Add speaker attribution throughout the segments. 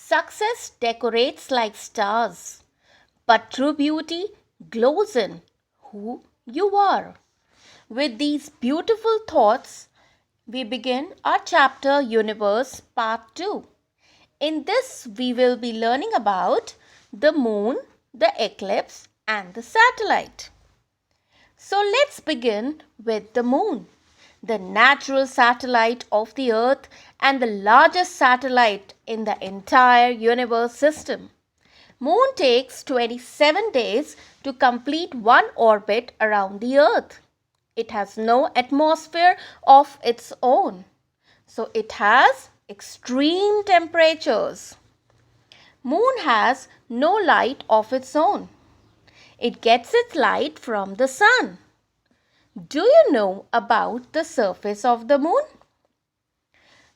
Speaker 1: Success decorates like stars, but true beauty glows in who you are. With these beautiful thoughts, we begin our chapter Universe Part 2. In this, we will be learning about the moon, the eclipse, and the satellite. So let's begin with the moon, the natural satellite of the Earth and the largest satellite in the entire universe system. Moon takes 27 days to complete one orbit around the Earth. It has no atmosphere of its own, so it has extreme temperatures. Moon has no light of its own. It gets its light from the sun. Do you know about the surface of the moon?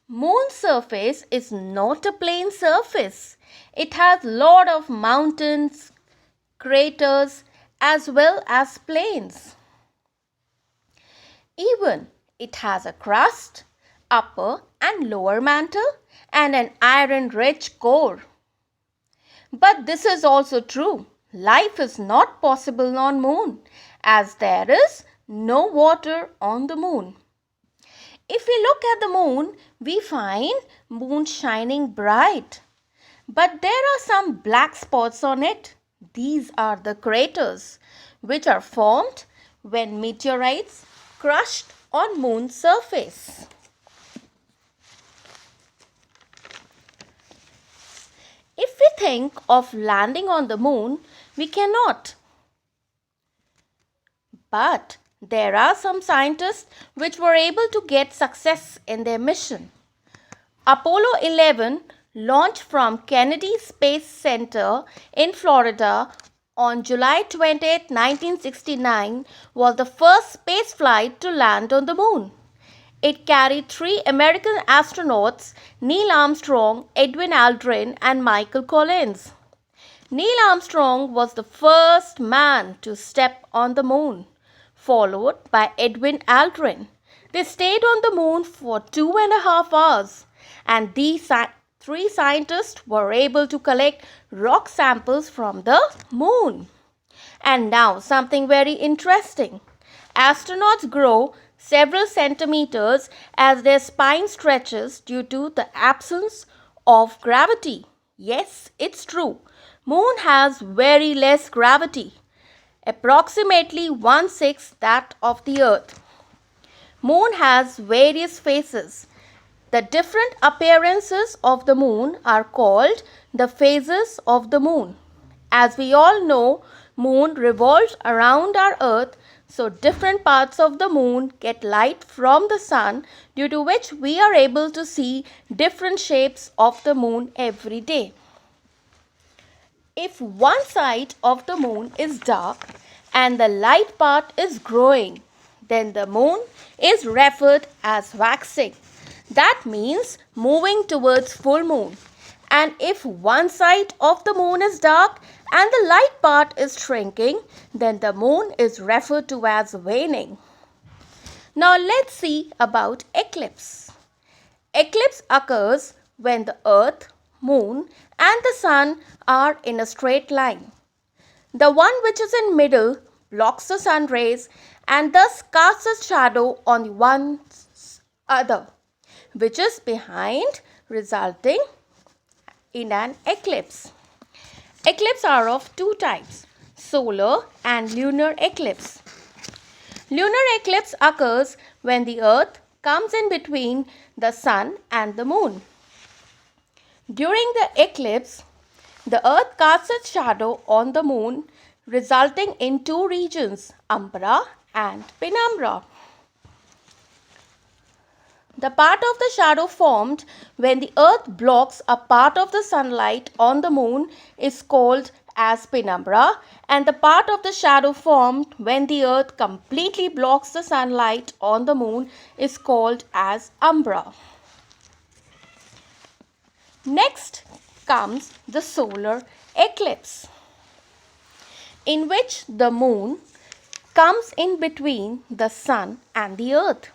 Speaker 1: Moon's surface is not a plain surface. It has lot of mountains, craters as well as plains. Even it has a crust, upper and lower mantle and an iron-rich core. But this is also true. Life is not possible on moon as there is no water on the moon. If we look at the moon, we find moon shining bright. But there are some black spots on it. These are the craters which are formed when meteorites crushed on moon's surface. If we think of landing on the moon, we cannot. But there are some scientists which were able to get success in their mission. Apollo 11 launched from Kennedy Space Center in Florida on July 28, 1969 was the first space flight to land on the moon. It carried 3 American astronauts, Neil Armstrong, Edwin Aldrin, and Michael Collins. Neil Armstrong was the first man to step on the moon, followed by Edwin Aldrin. They stayed on the moon for 2.5 hours, and these 3 scientists were able to collect rock samples from the moon. And now something very interesting. Astronauts grow several centimeters as their spine stretches due to the absence of gravity. Yes, it's true. Moon has very less gravity, approximately 1/6 that of the Earth. Moon has various phases. The different appearances of the moon are called the phases of the moon. As we all know, moon revolves around our Earth, so different parts of the moon get light from the sun, due to which we are able to see different shapes of the moon every day. If one side of the moon is dark and the light part is growing, then the moon is referred as waxing. That means moving towards full moon. And if one side of the moon is dark and the light part is shrinking, then the moon is referred to as waning. Now let's see about eclipse. Eclipse occurs when the earth, moon and the sun are in a straight line. The one which is in middle blocks the sun rays and thus casts a shadow on one other, which is behind, resulting in an eclipse. Eclipses are of 2 types, solar and lunar eclipse. Lunar eclipse occurs when the earth comes in between the sun and the moon. During the eclipse, the earth casts its shadow on the moon, resulting in 2 regions, umbra and penumbra. The part of the shadow formed when the earth blocks a part of the sunlight on the moon is called as penumbra, and the part of the shadow formed when the earth completely blocks the sunlight on the moon is called as umbra. Next comes the solar eclipse, in which the moon comes in between the sun and the earth.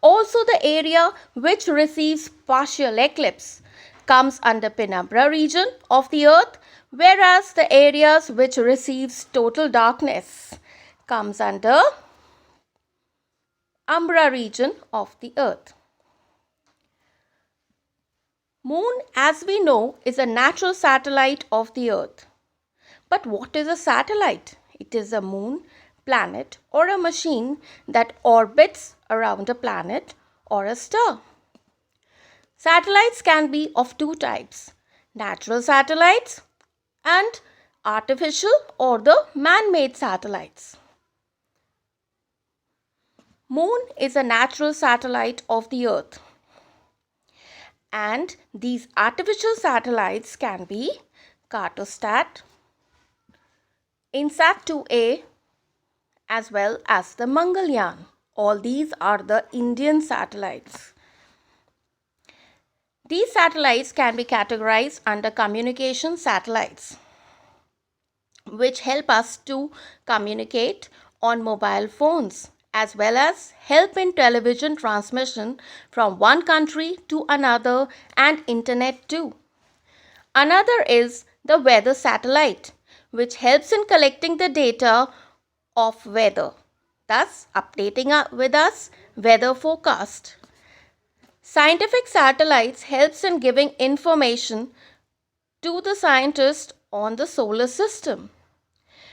Speaker 1: Also, the area which receives partial eclipse comes under penumbra region of the earth, whereas the areas which receives total darkness comes under umbra region of the earth. Moon, as we know, is a natural satellite of the earth. But what is a satellite? It is a moon, planet, or a machine that orbits around a planet or a star. Satellites can be of two types: natural satellites and artificial or the man-made satellites. Moon is a natural satellite of the earth, and these artificial satellites can be Cartosat, INSAT-2A, as well as the Mangalyaan. All these are the Indian satellites. These satellites can be categorized under communication satellites, which help us to communicate on mobile phones, as well as help in television transmission from one country to another and internet too. Another is the weather satellite, which helps in collecting the data of weather, thus updating with us weather forecast. Scientific satellites helps in giving information to the scientists on the solar system.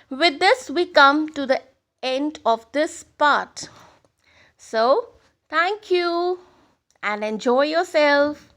Speaker 1: With this, we come to the end of this part. So, thank you and enjoy yourself.